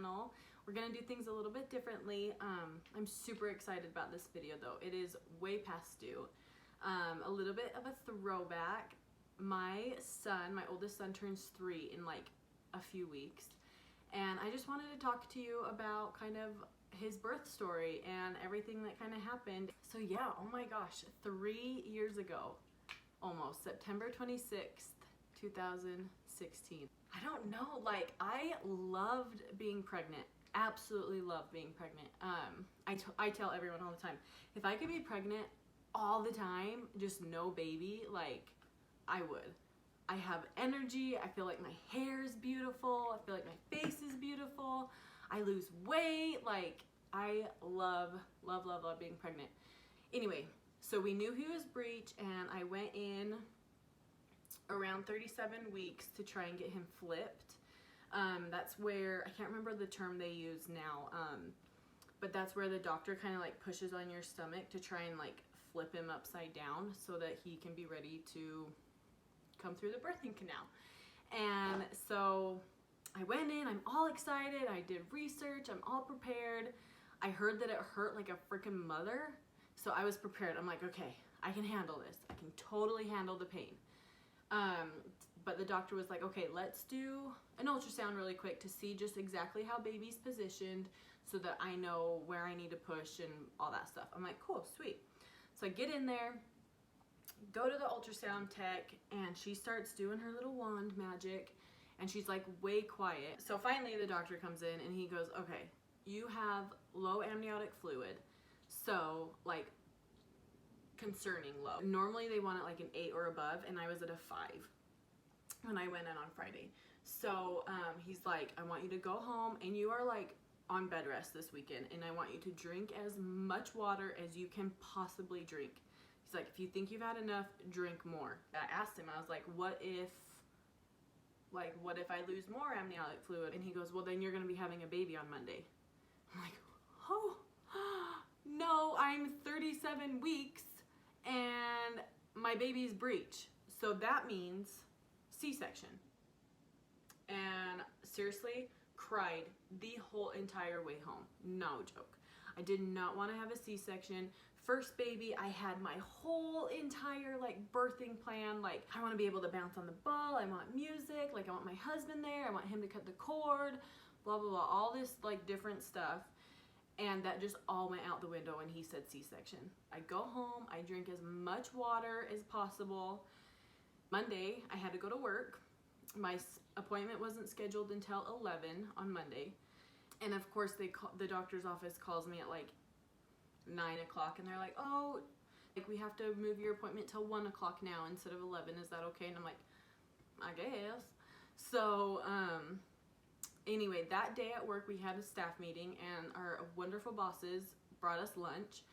channel. We're gonna do things a little bit differently. I'm super excited about this video though. It is way past due. A little bit of a throwback. My oldest son turns 3 in like a few weeks. And I just wanted to talk to you about kind of his birth story and everything that kind of happened. So yeah, oh my gosh, 3 years ago, almost, September 26th, 2016. I don't know, like I loved being pregnant. Absolutely love being pregnant. I tell everyone all the time, if I could be pregnant all the time, just no baby, like I would. I have energy, I feel like my hair is beautiful, I feel like my face is beautiful, I lose weight, like I love being pregnant. Anyway, so we knew he was breech and I went in around 37 weeks to try and get him flipped. That's where, I can't remember the term they use now, but that's where the doctor kind of like pushes on your stomach to try and like flip him upside down so that he can be ready to come through the birthing canal. And so I went in, I'm all excited, I did research, I'm all prepared. I heard that it hurt like a freaking mother, so I was prepared. I'm like, okay, I can handle this. I can totally handle the pain. But the doctor was like, okay, let's do an ultrasound really quick to see just exactly how baby's positioned so that I know where I need to push and all that stuff. I'm like, cool, sweet. So I get in there, go to the ultrasound tech, and she starts doing her little wand magic, and she's like way quiet. So finally the doctor comes in and he goes, okay, you have low amniotic fluid, so like concerning low. Normally they want it like an 8 or above, and I was at a 5 when I went in on Friday. So he's like, I want you to go home and you are like on bed rest this weekend, and I want you to drink as much water as you can possibly drink. He's like, if you think you've had enough, drink more. I asked him, I was like, what if I lose more amniotic fluid? And he goes, well, then you're gonna be having a baby on Monday. I'm like, oh, no, I'm 37 weeks and my baby's breech. So that means C-section. And seriously, cried the whole entire way home. No joke. I did not want to have a C-section. First baby, I had my whole entire like birthing plan. Like, I want to be able to bounce on the ball. I want music. Like, I want my husband there. I want him to cut the cord. Blah, blah, blah. All this like different stuff. And that just all went out the window when he said C-section. I go home. I drink as much water as possible. Monday, I had to go to work. My appointment wasn't scheduled until 11 on Monday. And of course, the doctor's office calls me at like 9 o'clock, and they're like, oh, like we have to move your appointment till 1 o'clock now instead of 11. Is that okay? And I'm like, I guess. So anyway, that day at work we had a staff meeting, and our wonderful bosses brought us lunch,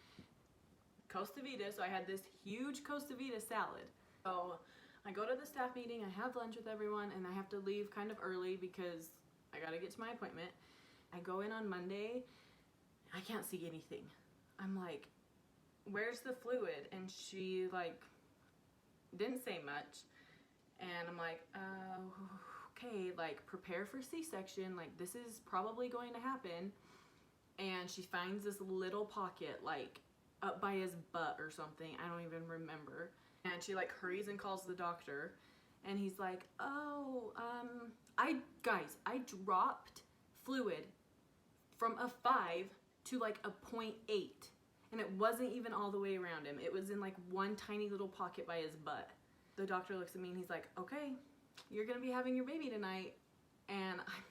Costa Vida. So I had this huge Costa Vida salad. So I go to the staff meeting, I have lunch with everyone, and I have to leave kind of early because I gotta get to my appointment. I go in on Monday, I can't see anything. I'm like, where's the fluid? And she like didn't say much. And I'm like, okay, like prepare for C-section, like this is probably going to happen. And she finds this little pocket like up by his butt or something, I don't even remember. And she like hurries and calls the doctor, and he's like, oh, I dropped fluid from a 5 to like a 0.8, and it wasn't even all the way around him. It was in like one tiny little pocket by his butt. The doctor looks at me and he's like, okay, you're gonna be having your baby tonight. And I'm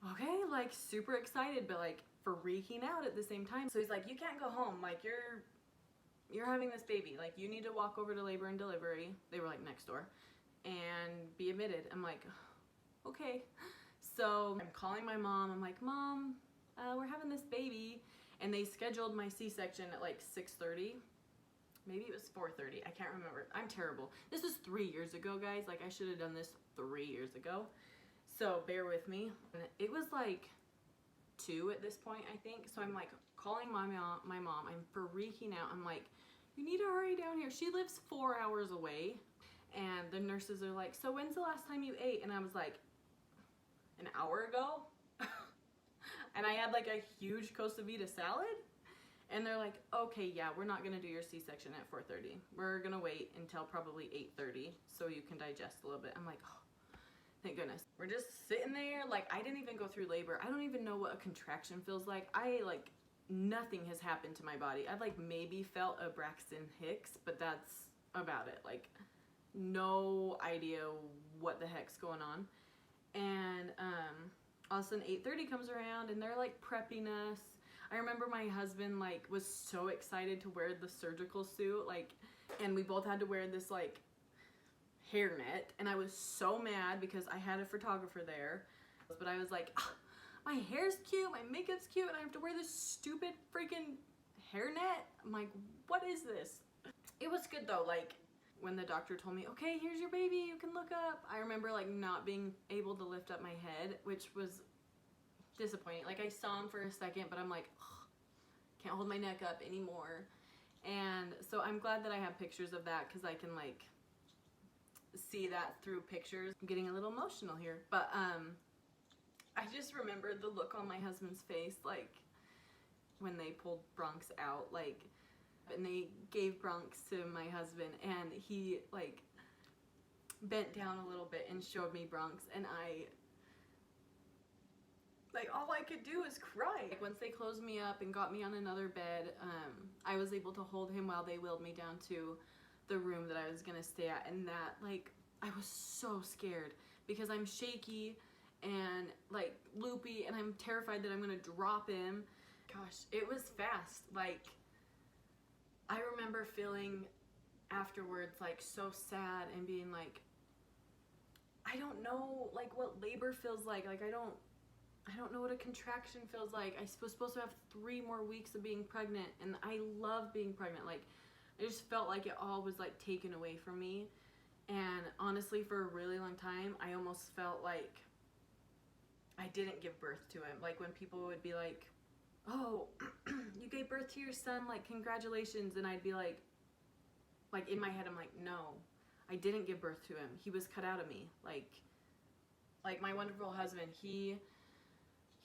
like, okay, like super excited, but like freaking out at the same time. So he's like, you can't go home, like you're having this baby, like you need to walk over to labor and delivery. They were like next door, and be admitted. I'm like, okay. So I'm calling my mom. I'm like, Mom, we're having this baby, and they scheduled my C-section at like 6:30. Maybe it was 4:30. I can't remember. I'm terrible. This was 3 years ago, guys. Like I should have done this 3 years ago. So bear with me. And it was like 2 at this point, I think. So I'm like calling my mom. I'm freaking out. I'm like, you need to hurry down here. She lives 4 hours away. And the nurses are like, so when's the last time you ate? And I was like, an hour ago? And I had like a huge Costa Vida salad. And they're like, okay, yeah, we're not gonna do your C-section at 4:30. We're gonna wait until probably 8:30 so you can digest a little bit. I'm like, oh, thank goodness. We're just sitting there. Like, I didn't even go through labor. I don't even know what a contraction feels like. Nothing has happened to my body. I've like maybe felt a Braxton Hicks, but that's about it. Like, no idea what the heck's going on. And all of a sudden 8:30 comes around and they're like prepping us. I remember my husband like was so excited to wear the surgical suit, like, and we both had to wear this like hairnet, and I was so mad because I had a photographer there, but I was like, oh, my hair's cute, my makeup's cute, and I have to wear this stupid freaking hairnet. I'm like, what is this? It was good though. Like, when the doctor told me, okay, here's your baby, you can look up, I remember like not being able to lift up my head, which was disappointing. Like, I saw him for a second, but I'm like, ugh, can't hold my neck up anymore. And so I'm glad that I have pictures of that, because I can like see that through pictures. I'm getting a little emotional here, but I just remember the look on my husband's face, like when they pulled Bronx out, like, and they gave Bronx to my husband, and he like bent down a little bit and showed me Bronx, and like, all I could do is cry. Like, once they closed me up and got me on another bed, I was able to hold him while they wheeled me down to the room that I was gonna stay at, and that, like, I was so scared because I'm shaky and like loopy, and I'm terrified that I'm gonna drop him. Gosh, it was fast. Like, I remember feeling afterwards like so sad and being like, I don't know like what labor feels like. Like, I don't know what a contraction feels like. I was supposed to have 3 more weeks of being pregnant, and I love being pregnant. Like, I just felt like it all was like taken away from me. And honestly, for a really long time, I almost felt like I didn't give birth to him. Like, when people would be like, oh, you gave birth to your son, like, congratulations. And I'd be like in my head, I'm like, no, I didn't give birth to him. He was cut out of me. Like my wonderful husband, he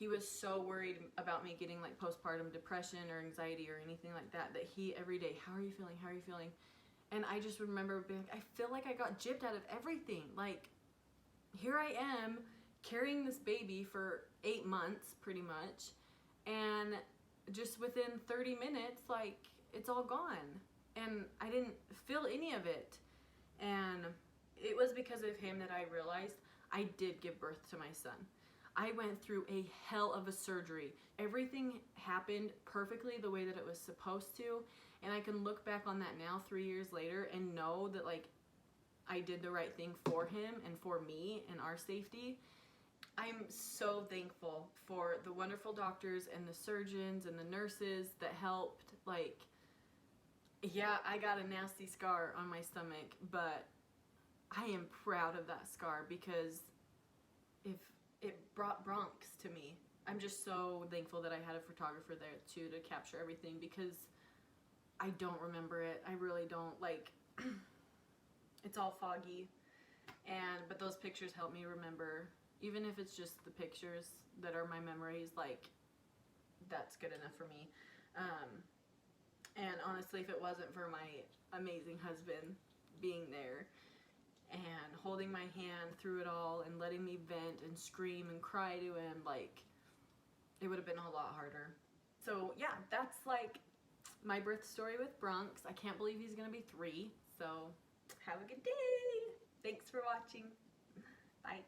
was so worried about me getting like postpartum depression or anxiety or anything like that, that he every day, how are you feeling? How are you feeling? And I just remember being like, I feel like I got gypped out of everything. Like, here I am carrying this baby for 8 months pretty much, and just within 30 minutes, like, it's all gone. And I didn't feel any of it. And it was because of him that I realized I did give birth to my son. I went through a hell of a surgery. Everything happened perfectly the way that it was supposed to. And I can look back on that now 3 years later and know that, like, I did the right thing for him and for me and our safety. I'm so thankful for the wonderful doctors and the surgeons and the nurses that helped. Like, yeah, I got a nasty scar on my stomach, but I am proud of that scar because if it brought Bronx to me. I'm just so thankful that I had a photographer there too to capture everything, because I don't remember it. I really don't. Like, it's all foggy, but those pictures help me remember. Even if it's just the pictures that are my memories, like, that's good enough for me. And honestly, if it wasn't for my amazing husband being there and holding my hand through it all and letting me vent and scream and cry to him, like, it would have been a lot harder. So yeah, that's like my birth story with Bronx. I can't believe he's gonna be 3. So have a good day. Thanks for watching. Bye.